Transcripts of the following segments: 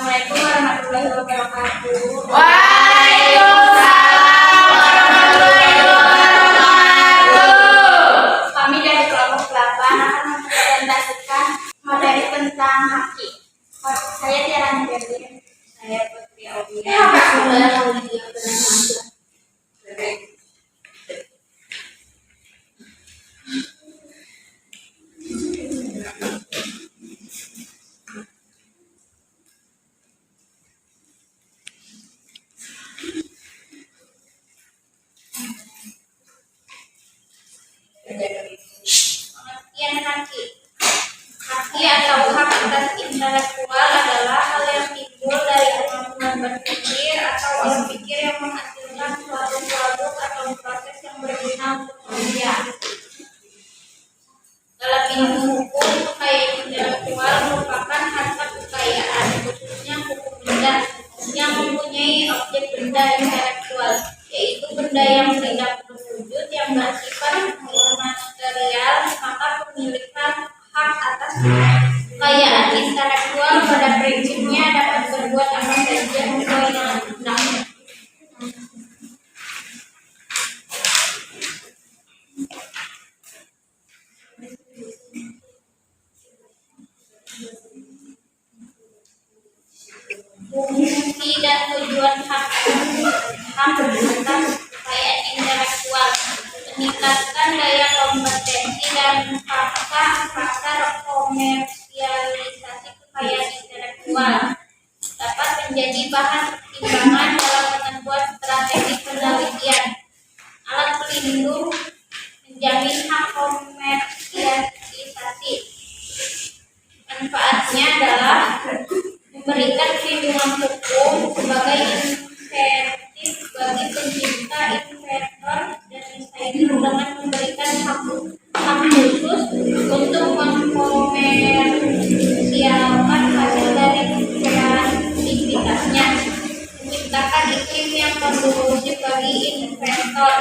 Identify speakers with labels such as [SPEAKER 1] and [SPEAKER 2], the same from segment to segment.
[SPEAKER 1] Assalamualaikum warahmatullahi wabarakatuh.
[SPEAKER 2] Waalaikumsalam warahmatullahi wabarakatuh.
[SPEAKER 1] Kami dari kelompok 8 akan mempresentasikan materi tentang haki. Saya Tiara Nurberlin. Saya Putri Aulia. Pengertian haki. Haki atau hak atas intelektual adalah hal yang timbul dari kemampuan berpikir atau olah pikir yang menghasilkan suatu produk atau proses yang berguna untuk manusia. Dalam ilmu hukum, kekayaan intelektual merupakan harta kekayaan, khususnya hukum benda, yang mempunyai objek benda intelektual, yaitu benda yang tidak berwujud yang bersifat material. Maka pemilikan hak atas kekayaan intelektual pada prinsipnya dapat berbuat apa saja sesuai dengan undang. Fungsi dan tujuan hak atas kekayaan intelektual: meningkatkan daya kompetensi dan pasar komersialisasi kekayaan intelektual, dapat menjadi bahan pertimbangan dalam menentukan strategi penelitian, alat pelindung, menjamin hak komersialisasi. Manfaatnya adalah memberikan perlindungan hukum sebagai insentif bagi pencipta, inventor, dan desainer dengan memberikan hak khusus untuk mengkomersialkan hasil dari kreativitasnya, menciptakan iklim yang kondusif bagi inventor,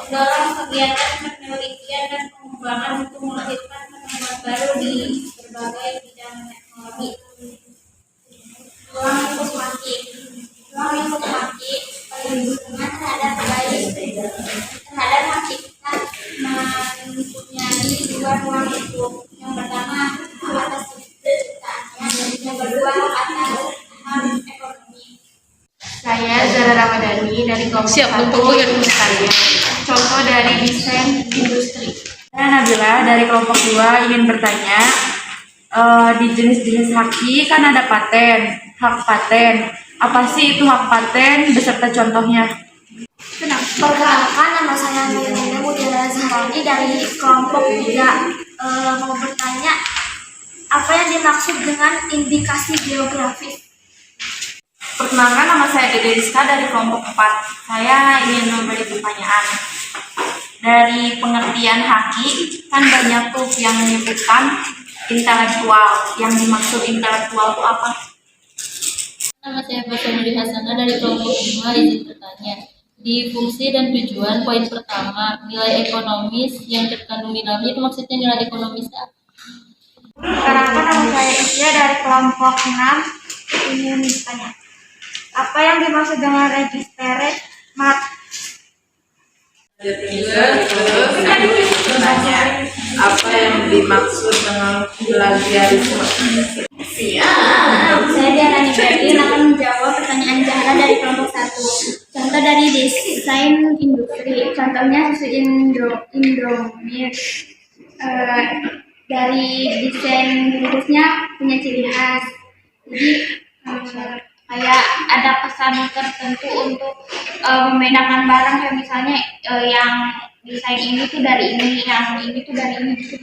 [SPEAKER 1] mendorong kegiatan penelitian dan pengembangan untuk melahirkan penemuan baru di berbagai bidang teknologi. Ruang lingkup haki. Ruang lingkup haki perlindungan terhadap hakikat mempunyai dua ruang lingkup. Yang pertama, hak atas penciptaannya, dan yang kedua, hak atas hak ekonomi.
[SPEAKER 2] Saya Zara Ramadhani dari kelompok 1 bertanya contoh dari desain industri. Saya Nabila dari kelompok 2 ingin bertanya, di jenis-jenis haki kan ada paten, hak paten. Apa sih itu hak paten beserta contohnya?
[SPEAKER 3] Perkenalkan, nama saya Nurina Mutiara Zahrani dari kelompok 3. Mau bertanya, apa yang dimaksud dengan indikasi geografis?
[SPEAKER 2] Perkenalkan, nama saya Dede Rizka dari kelompok 4. Saya ingin memberi pertanyaan. Dari pengertian haki, kan banyak tuh yang menyebutkan intelektual. Yang dimaksud intelektual itu apa?
[SPEAKER 4] Nama saya Fatimah Hasanah dari kelompok 5. Izin bertanya. Di fungsi dan tujuan, poin pertama, nilai ekonomis yang terkandung di dalamnya itu maksudnya nilai ekonomis apa?
[SPEAKER 3] Perkenalkan, nama saya Isya dari kelompok 6. Ingin bertanya, apa yang dimaksud dengan registered mark?
[SPEAKER 5] Bertanya, apa yang dimaksud dengan plagiarisme?
[SPEAKER 1] Saya Tiara Nurberlin akan menjawab pertanyaan Zahra dari kelompok 1. Contoh dari desain industri, contohnya susu Indomie. Dari desain bungkusnya punya ciri khas. Jadi kayak ada pesan tertentu untuk membedakan barang, kayak misalnya yang desain ini tuh dari ini, yang ini tuh dari ini gitu.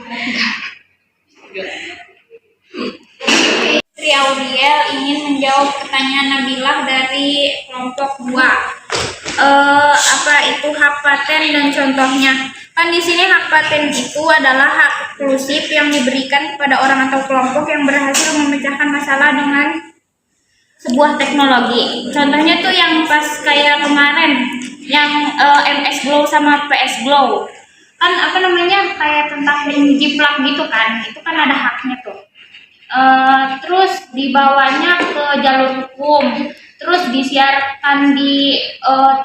[SPEAKER 1] Putri Aulia ingin menjawab pertanyaan Nabilah dari kelompok 2. Apa itu hak paten dan contohnya? Kan di sini hak paten itu adalah hak eksklusif yang diberikan kepada orang atau kelompok yang berhasil memecahkan masalah dengan sebuah teknologi. Contohnya tuh yang pas kayak kemarin yang MS Glow sama PS Glow. Kan apa namanya, kayak tentang jiplak gitu kan. Itu kan ada haknya tuh. Terus dibawanya ke jalur hukum, terus disiarkan di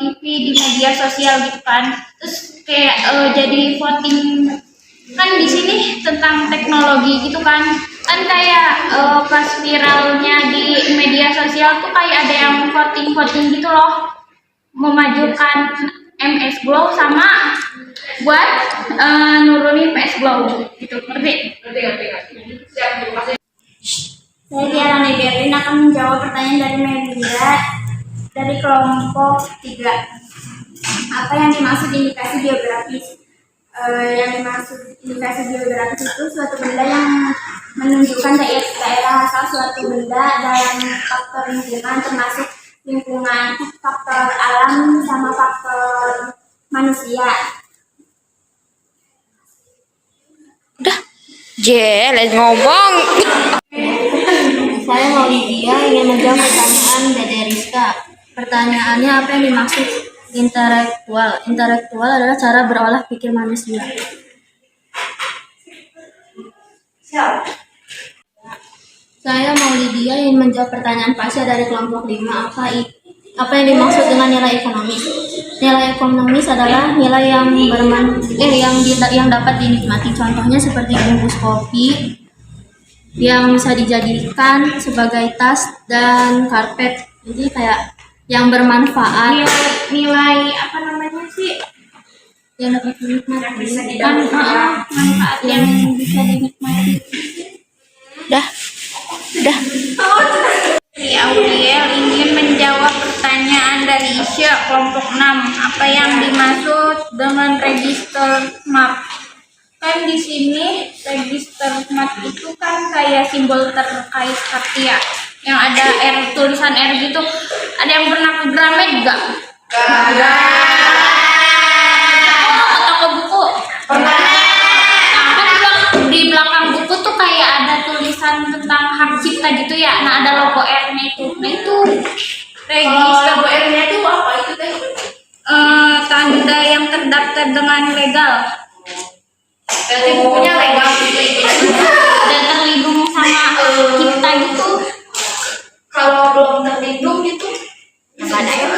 [SPEAKER 1] TV, di media sosial gitu kan. Terus kayak jadi voting kan di sini tentang teknologi gitu kan. Kan kayak pas viralnya di media sosial tuh kayak ada yang voting gitu loh, memajukan MS Glow sama buat nurunin PS Glow gitu, ngerti?
[SPEAKER 3] Saya Tiara Neberlin akan menjawab pertanyaan dari Melinda dari kelompok 3. Apa yang dimaksud indikasi geografis? Yang dimaksud indikasi geografis itu suatu benda yang menunjukkan daerah asal suatu benda dalam faktor lingkungan, termasuk lingkungan, faktor alam, sama faktor manusia.
[SPEAKER 6] Jelas ngomong.
[SPEAKER 4] Saya Maulidia ingin menjawab pertanyaan Dede Rizka. Pertanyaannya, apa yang dimaksud intelektual? Intelektual adalah cara berolah pikir manusia. Saya Maulidia ingin menjawab pertanyaan Pasha dari kelompok 5. Apa yang dimaksud dengan nilai ekonomis? Nilai ekonomis adalah nilai yang yang dapat dinikmati. Contohnya seperti bungkus kopi yang bisa dijadikan sebagai tas dan karpet. Jadi kayak yang bermanfaat,
[SPEAKER 1] Nilai apa namanya sih?
[SPEAKER 4] yang dapat dinikmati.
[SPEAKER 1] Kan manfaat yang bisa dinikmati.
[SPEAKER 6] Dah.
[SPEAKER 1] Auriel ingin menjawab pertanyaan dari Isya kelompok 6. Apa yang dimaksud dengan register map? Kan di sini register map itu kan kayak simbol terkait kartu ya, yang ada tulisan R gitu. Ada yang pernah ke Gramet gak? Atau ke buku? Pernah. Di belakang buku tuh kayak ada tulisan tentang hak cipta gitu ya. Nah, ada logo R-nya itu. Nah, itu register.
[SPEAKER 5] Logo R-nya itu apa itu teh?
[SPEAKER 1] Tanda yang terdaftar dengan legal
[SPEAKER 5] Berarti bukunya legal gitu.
[SPEAKER 1] dan terlindung sama cipta gitu.
[SPEAKER 5] Kalau belum terlindung gitu,
[SPEAKER 1] Mana ya?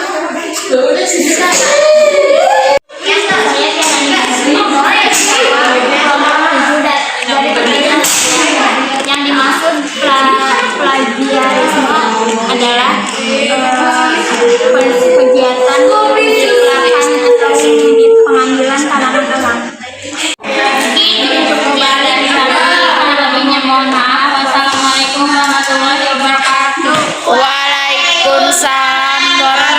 [SPEAKER 1] Yang dimaksud plagiarisme adalah kegiatan pencitraan atau pengambilan tanaman alam. Mungkin cukup balik di sana. Lebihnya mohon maaf. Wassalamualaikum warahmatullahi wabarakatuh.
[SPEAKER 6] Waalaikumsalam warahmatullahi